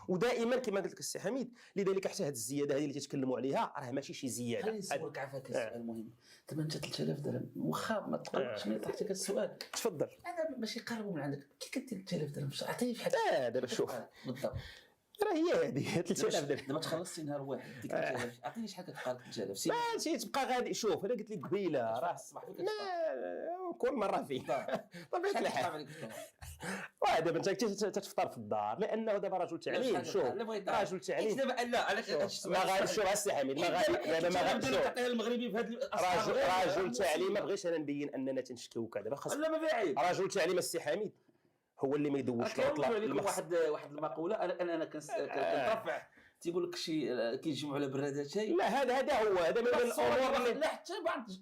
ودائما كما قلت لك السي حميد، لذلك حتى هذه الزياده هذه اللي تتكلموا عليها راه ماشي شي زياده. خليني نسولك عافاك سؤال مهم. دابا انت 3000 درهم واخا ما تقولش ملي طرحتك السؤال. تفضل. انا ماشي قربوا من عندك كي كدير 3000 درهم عطيني في حد. دابا شوف بالضبط راه هي هذه 3000 درهم. دابا تخلصي نهار واحد ديك 3000 عطيني شحال كتبقى 3000 ماشي تبقى غادي. شوف انا قلت لك قبيله راه كل مره فيه طبيعه الحال. دابا انت تفطر في الدار لانه دابا رجل تعليم. شوف رجل تعليم دابا لا علاش ما غادي. شوف السي حميد ما غادي دابا ما غادي تعطيها المغربي في هذا رجل تعليم. ما بغيتش انا نبين اننا تنشكيوك. دابا خاص لا ما في عيب. رجل تعليم السي حميد هو اللي ما يدوش لكم واحد المقوله انا كنترفع تيقول لك شي كيجمعوا على برادات شيء. لا هذا هو هذا من الامور لا حتى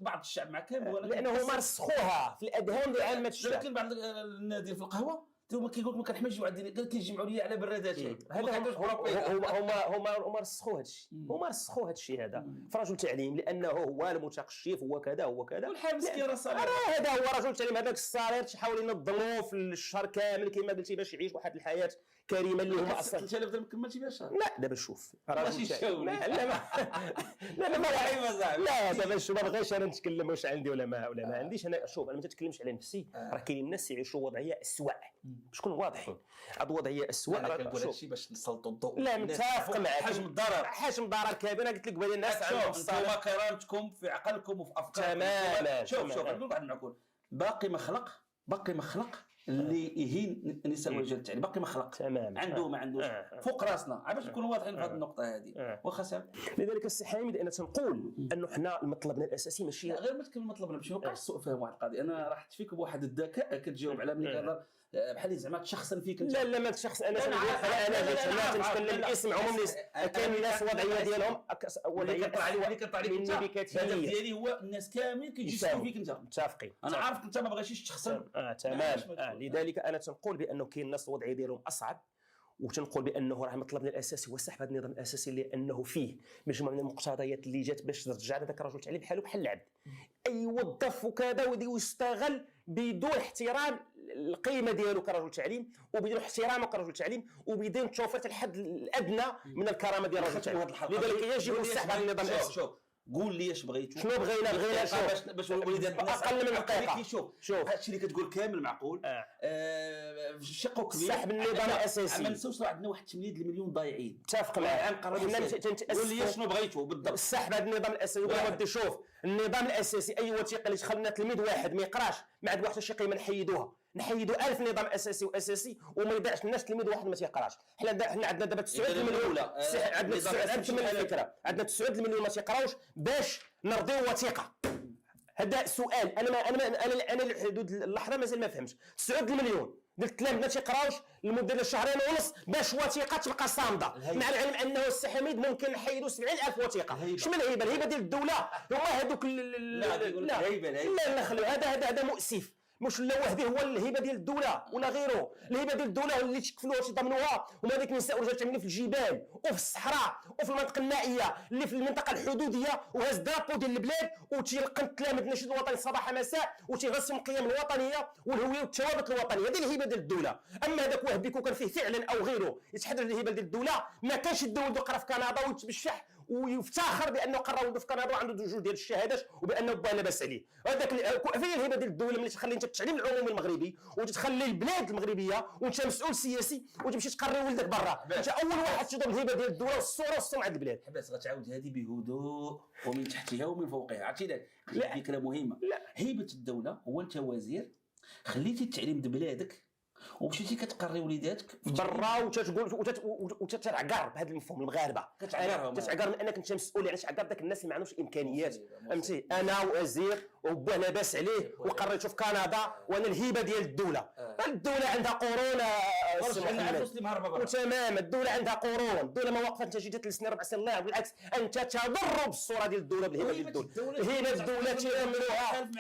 بعض الشعب مع كامل لانه ما رسخوها في الاذهان لعامه الشعب. لكن بعض النادي في القهوه هما كيقول لك ما كنحملش واحد كيجمعوا لي على برادات شيء. هذا هما رسخوا هذا الشيء. هما رسخوا هذا الشيء هذا في رجل تعليم لانه هو المتقشف هو كذا هو كذا. والحال مسكين راه صالح. هذا هو رجل تعليم. هذاك الصالير تحاول ينظموه في الشهر كامل كما قلتي باش يعيش واحد الحياه كريمه اللي هما اصلا 3000 درهم كملتي بها الشهر. لا دابا شوف رجل تعليم لا دابا شوف ما بغيتش انا نتكلم واش عندي ولا ما عنديش. انا شوف انا ما تتكلمش على نفسي. راه كاينين الناس يعيشوا وضعيه اسوء باش نكونوا واضحين. هاد الوضعيه اسوء. انا كنقول هادشي باش نسلطوا الضوء. لا متفق معك. حجم الضرر كبير. قلت لك بان الناس عندهم انتم كرامتكم في عقلكم وفي افكاركم تماما. شوف نقول واحد المعقول باقي مخلق اللي يهين النساء والرجال التعليم. باقي مخلق تماما عنده ما عندوش فوق راسنا باش نكونوا واضحين في هذه النقطه هذه. واخا سام لذلك السي حامد انا تنقول انه حنا مطلبنا الاساسي ماشي غير ما تكمل مطلبنا باش يوقع السوء فهم واحد القضيه. انا راح تفيك بواحد الذكاء كتجاوب على ملي كنهضر بحال زعما تشخصن فيك انت. لا ما تشخص انا تنتكلم باسم عموم الناس. كاين الناس وضعيه ديالهم اللي كطلع عليك انت. الهدف ديالي هو الناس كاملين كيجسدوا فيك انت. متفقين. انا عارف انت ما بغيتيش تشخصن. تمام. لذلك انا تنقول بانه كاين الناس الوضعيه ديالهم اصعب وتنقول بانه راه مطلبنا الاساسي هو سحب هذا النظام الاساسي لانه فيه مجموعه من المقتضيات اللي جات باش ترجع هذاك الرجل تعليم بحاله بحال العبد يوظف وكذا ويستغل بدون احترام القيمه ديالو كرجل تعليم وبدون احترامه كرجل تعليم وبدون توفير الحد الادنى من الكرامه ديال الرجل تعليم. لذلك يجب سحب هذا النظام الاساسي. قول لي اش بغيتو. شنو بغينا باش وليدات الناس اقل من دقيقه. شوف هادشي اللي كتقول كامل معقول. شقو كبير. سحب النظام الاساسي. ما نساوش عندنا واحد 8 المليون ضايعين. متفق معك. قول لي شنو بغيتو بالضبط. سحب هذا النظام الاساسي. ودي شوف النظام الاساسي اي وثيقه اللي خلنا تلميذ واحد ما يقراش ما عند واحد شي قيمه نحيدوها. نحيدوا 1000 نظام اساسي واساسي وما يضيعش الناس تلميذ واحد ما تيقراش. حنا عندنا دابا 9 المليون. عندنا 9 الفكره. عندنا 9 المليون ما تيقراوش باش نرضيو وثيقه. هذا سؤال انا لحدود اللحظه مازال ما فهمتش. 9 المليون ديال التلاميذ ما تيقراوش لمده ديال شهرين ونص باش وثيقه تبقى صامده مع العلم انه السي حميد ممكن نحيدوا 70,000 وثيقه. شمن الهبه ديال الدوله هما هذوك لا خليو هذا مؤسف. مش لا وحده هو الهبه ديال الدوله ولا غيره. الهبه ديال الدوله اللي تكفلوها تضمنوها هما ديك النساء والرجال تعملوا في الجبال وفي الصحراء وفي المناطق النائيه اللي في المنطقه الحدوديه وهز درابو ديال البلاد وتيلقن التلاميذ النشيد الوطني صباح مساء وتيرسم القيم الوطنيه والهويه والثوابت الوطنيه. هذه الهبه ديال الدوله. اما هذاك واحد بيكون كان فيه فعلا او غيره يتحدث الهبه ديال الدوله ما كانش الدول قرا في كندا ويتبشح ويفتخر بانه قرا ولده في كندا وعنده جوج ديال الشهادات وبانه با لاباس عليه. هذاك فين الهبه ديال الدوله ملي تخلي انت التعليم العمومي المغربي وتتخلي البلاد المغربيه وانت مسؤول سياسي وتمشي تقري ولدك برا. انت اول واحد تضرب الهبه ديال الدوله والصوره والسمعه ديال البلاد. حباس غتعاود هذه بهدوء ومن تحتها ومن فوقها. عرفتي فكره مهمه. هيبه الدوله هو انت وزير خليتي التعليم د بلادك ومشيتي كتقري وليداتك برا وتتعقر بهذا المفهوم المغاربه. تتعقر من انك انت مسؤول. يعني تعقر داك الناس اللي ما عندهمش امكانيات. فهمتي انا وزير وباه لاباس عليه وقريته في كندا وانا الهبه ديال الدوله. الدوله عندها قرون وتمام. الدوله عندها قرون. الدوله ما وقفت انت جيت 3 سنين 4 سنين الله بالعكس انت تضر بالصوره ديال الدوله بالهبه ديال الدوله. هبه الدوله تيعملوها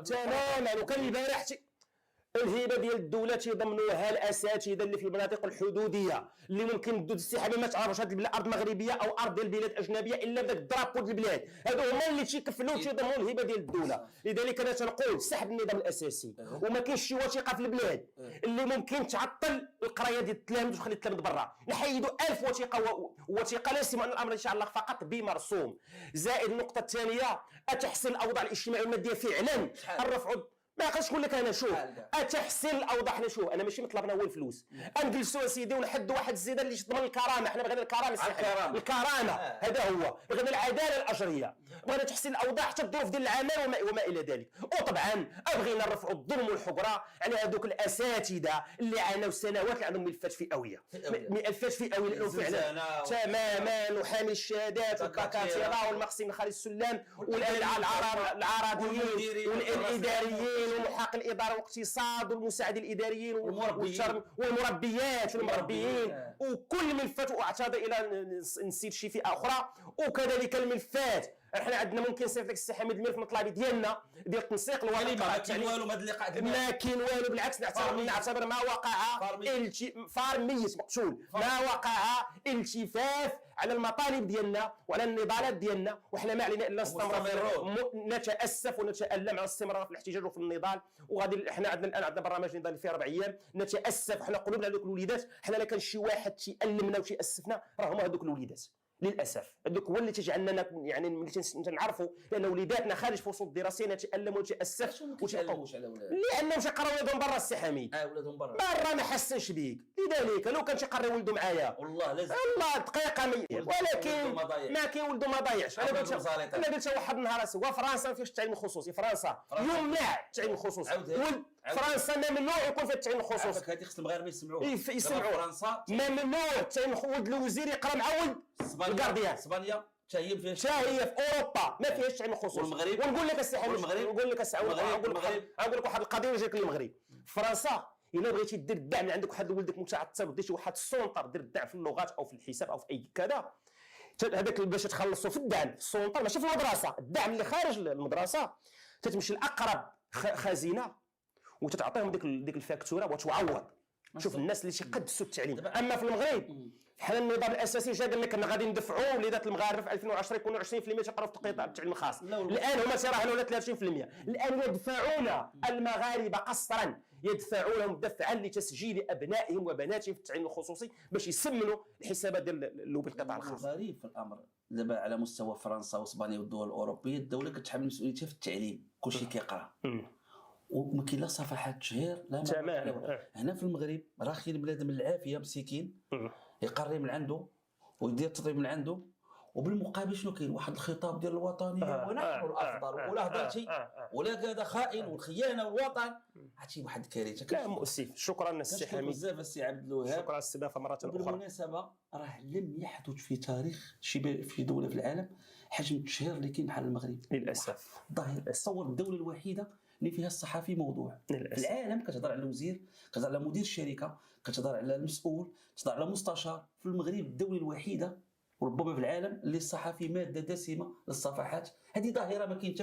تماما. وكان البارح الهبه ديال الدوله تيضمنوها الاساتذه اللي في المناطق الحدوديه اللي ممكن الدود السحابيه ما تعرفش هذه الارض مغربيه او ارض ديال البلاد الاجنبيه الا بداك الدرابو ديال البلاد، هادو هما اللي تيكفلوا تيضمنوا الهبه ديال الدوله. لذلك انا تنقول سحب النظام الاساسي، وما كاينش شي وثيقه في البلاد اللي ممكن تعطل القرايه ديال التلاميذ وتخلي التلاميذ برا. نحيدوا 1000 وثيقه وثيقه لا يسمى الامر ان شاء الله فقط بمرسوم. زائد النقطه الثانيه تحسين الاوضاع الاجتماعيه والماديه فعلا. الرفع ما يقدرش نقول لك انا شوف تحسين الاوضاع. حنا شوف انا ماشي مطلبنا هو الفلوس، نجلسوا اسيدي ونحدوا واحد الزياده اللي تضمن الكرامه. حنا بغينا الكرامه الكرامه هذا هو، بغينا العداله الاجريه، بغينا تحسين الاوضاع حتى الظروف ديال العمل وما الى ذلك. وطبعا بغينا رفع الظلم والحقره على هذوك الاساتذه اللي عانوا سنوات اللي عندهم ملفات فئويه، ملفات فئويه لانه فعلا تماما، وحامل الشهادات والدكاتره والمقسمين خالد السلام العراضيين والاداريين ومحاق الاداره والاقتصاد والمساعد الاداريين والمربيات وكل ملفات. واعتذر الى نسيت شي فئه اخرى وكذلك الملفات. احنا عندنا ممكن نصيفط لك السي حميد الملف المطلبي ديالنا ديال تنسيق الورقه. ما كاين والو من هذا اللقاء، ما كاين والو، بالعكس نعتبر ما وقع فارميس مقتول، ما وقع التفاف على المطالب ديالنا وعلى النضالات ديالنا، وحنا ما علينا الا نستمر نتاسف ونتالم على الاستمرار في الاحتجاج وفي النضال. وغادي احنا عندنا الان برنامج نضالي فيه 4 ايام. نتاسف، حنا قلوبنا على ذوك الوليدات. حنا لا كان شي واحد تيألمنا وتيأسفنا راه هما هذوك الوليدات للاسف. هذوك هو اللي تيجعلنا يعني ملي تنعرفوا لان وليداتنا خارج فصول الدراسيه نتالم ونتاسف لانهم تيقراو ولادهم برا. السي حميد ولادهم برا ما حسنش بيك، لذلك لو كان تيقري ولده معايا والله لازم والله دقيقه ولكن ما كاين ولده ما ضايعش. انا قلت واحد النهار فرنسا ما فيهاش التعليم الخصوصي، فرنسا يمنع التعليم الخصوصي. فرنسا ممنوع يكون فيها التعليم الخصوصي. هذه خص المغاربه يسمعوها، يسمعوا فرنسا ممنوع التعليم. ولد الوزير يقرا مع ولد الكارديان. اسبانيا حتى هي في اوروبا ما فيهاش التعليم الخصوصي. والمغرب ونقول لك السي حميد، نقول لك واحد القضيه وجهك للمغرب. فرنسا الا بغيتي دير الدعم اللي عندك واحد ولدك متعثر ودير شي واحد السونطر دير الدعم في اللغات او في الحساب او في اي كذا، هذاك باش تخلصوا في الدعم في السونطر ماشي في المدرسه، الدعم اللي خارج المدرسه تتمشي لاقرب خزينه وتتعطيهم ديك الفاكتوره وتعوض. شوف الناس اللي تيقدسوا التعليم. اما في المغرب حنا النظام الاساسي جا قال لك انا غادي ندفعوا وليدات المغاربه في 2010 يكونوا 20% تيقراو في قطاع التعليم الخاص. الان هما تيراهنوا على 30%. الان يدفعون المغاربه قسطرا، يدفعونهم دفعا لتسجيل ابنائهم وبناتهم في التعليم الخصوصي باش يسمنوا الحسابات ديال اللوبي القطاع الخاص. غريب في الامر دابا على مستوى فرنسا واسبانيا والدول الاوروبيه الدوله كتحمل مسؤوليتها في التعليم، كلشي كيقرا وما كاين لا صفحات تشهير لا تمام. هنا في المغرب راه خير بنادم العافيه مسكين يقري من عنده ويدير التطبيق من عنده، وبالمقابل شنو كاين واحد الخطاب ديال الوطنيه ونحن الافضل ولا هضرتي ولا هذا خائن والخيانه والوطن هادشي واحد الكارثه. لا مؤسف. شكرا السي حميد بزاف السي عبد الوهاب، شكرا على الاستضافه مره اخرى. بالمناسبه راه لم يحدث في تاريخ في دوله في العالم حجم التشهير اللي كاين بحال المغرب للاسف. ظاهر تصور الدوله الوحيده اللي فيها الصحفي موضوع في العالم. كتهضر على الوزير، كتهضر على مدير الشركه، كتهضر على المسؤول، كتهضر على مستشار. في المغرب الدوله الوحيده وربما في العالم اللي الصحفي ماده دسمه للصفحات. هذه ظاهره ما كاين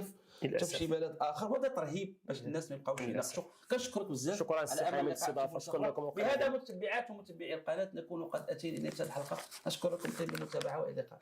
حتى في شي بلد اخر، وهذا ترهيب باش الناس ما يبقاوش يناقشوا. كنشكرك بزاف. شكرا على امل الاستضافه. شكرا لكم. بهذا متبعات ومتبعي القناه نكون قد اتينا الى انتهاء الحلقه. نشكركم طيب المتابعه والى اللقاء.